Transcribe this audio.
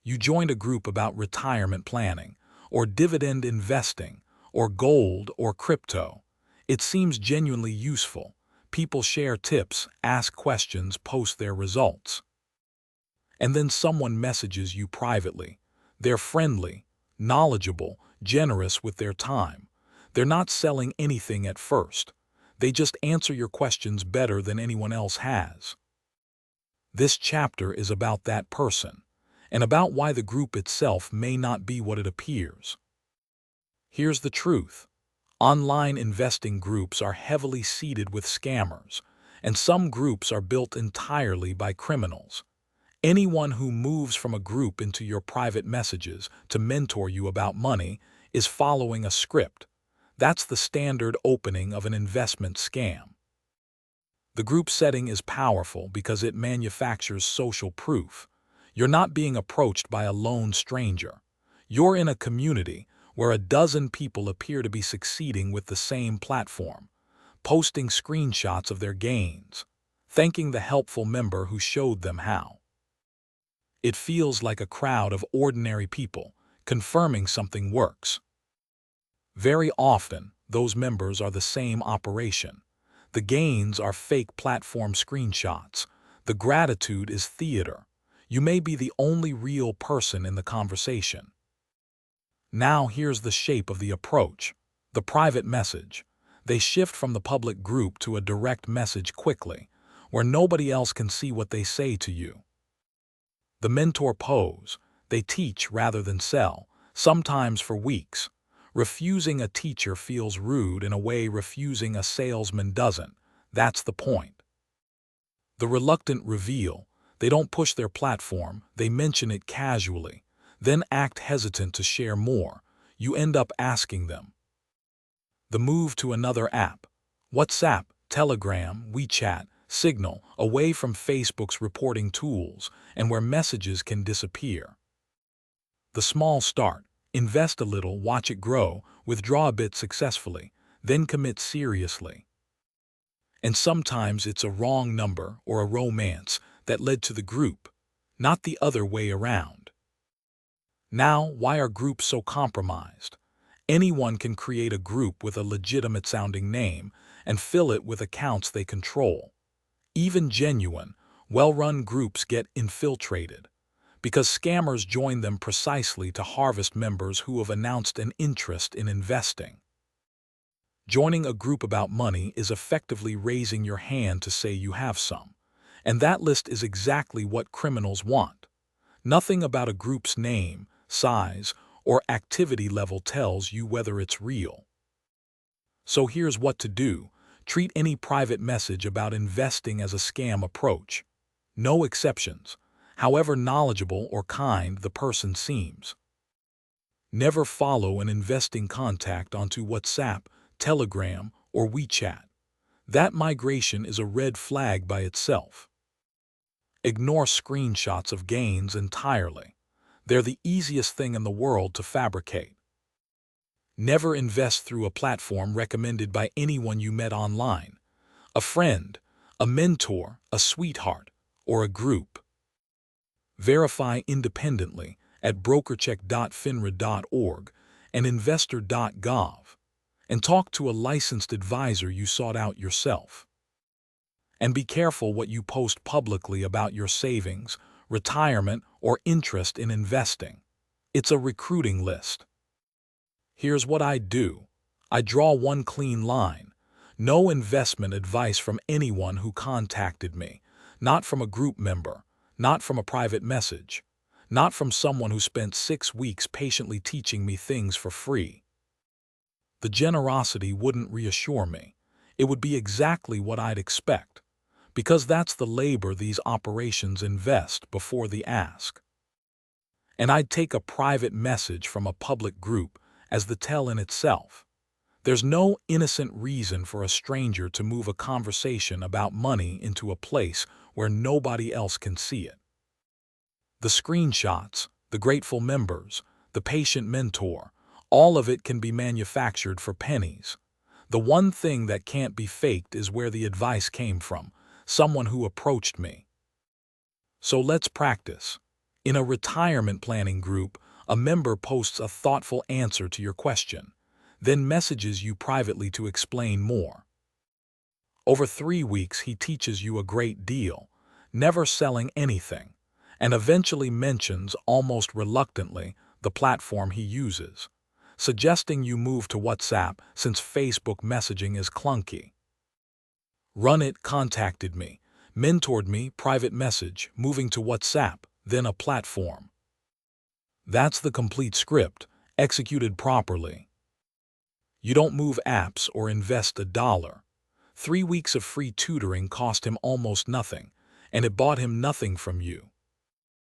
You joined a group about retirement planning, or dividend investing, or gold or crypto. It seems genuinely useful. People share tips, ask questions, post their results. And then someone messages you privately. They're friendly, knowledgeable, generous with their time. They're not selling anything at first. They just answer your questions better than anyone else has. This chapter is about that person, and about why the group itself may not be what it appears. Here's the truth. Online investing groups are heavily seeded with scammers, and some groups are built entirely by criminals. Anyone who moves from a group into your private messages to mentor you about money is following a script. That's the standard opening of an investment scam. The group setting is powerful because it manufactures social proof. You're not being approached by a lone stranger. You're in a community where a dozen people appear to be succeeding with the same platform, posting screenshots of their gains, thanking the helpful member who showed them how. It feels like a crowd of ordinary people, confirming something works. Very often, those members are the same operation. The gains are fake platform screenshots. The gratitude is theater. You may be the only real person in the conversation. Now here's the shape of the approach. The private message. They shift from the public group to a direct message quickly, where nobody else can see what they say to you. The mentor pose. They teach rather than sell, sometimes for weeks. Refusing a teacher feels rude in a way refusing a salesman doesn't. That's the point. The reluctant reveal. They don't push their platform, they mention it casually, then act hesitant to share more. You end up asking them. The move to another app. WhatsApp, Telegram, WeChat, Signal, away from Facebook's reporting tools and where messages can disappear. The small start. Invest a little, watch it grow, withdraw a bit successfully, then commit seriously. And sometimes it's a wrong number or a romance that led to the group, not the other way around. Now, why are groups so compromised? Anyone can create a group with a legitimate-sounding name and fill it with accounts they control. Even genuine, well-run groups get infiltrated, because scammers join them precisely to harvest members who have announced an interest in investing. Joining a group about money is effectively raising your hand to say you have some, and that list is exactly what criminals want. Nothing about a group's name, size, or activity level tells you whether it's real. So here's what to do. Treat any private message about investing as a scam approach. No exceptions, however knowledgeable or kind the person seems. Never follow an investing contact onto WhatsApp, Telegram, or WeChat. That migration is a red flag by itself. Ignore screenshots of gains entirely. They're the easiest thing in the world to fabricate. Never invest through a platform recommended by anyone you met online, a friend, a mentor, a sweetheart, or a group. Verify independently at brokercheck.finra.org and investor.gov, and talk to a licensed advisor you sought out yourself. And be careful what you post publicly about your savings, retirement, or interest in investing. It's a recruiting list. Here's what I do. I draw one clean line. No investment advice from anyone who contacted me, not from a group member, not from a private message, not from someone who spent 6 weeks patiently teaching me things for free. The generosity wouldn't reassure me. It would be exactly what I'd expect, because that's the labor these operations invest before the ask. And I'd take a private message from a public group as the tell in itself. There's no innocent reason for a stranger to move a conversation about money into a place where nobody else can see it. The screenshots, the grateful members, the patient mentor, all of it can be manufactured for pennies. The one thing that can't be faked is where the advice came from, someone who approached me. So let's practice. In a retirement planning group, a member posts a thoughtful answer to your question, then messages you privately to explain more. Over 3 weeks, he teaches you a great deal, never selling anything, and eventually mentions, almost reluctantly, the platform he uses, suggesting you move to WhatsApp since Facebook messaging is clunky. Run It contacted me, mentored me, private message, moving to WhatsApp, then a platform. That's the complete script, executed properly. You don't move apps or invest a dollar. 3 weeks of free tutoring cost him almost nothing, and it bought him nothing from you.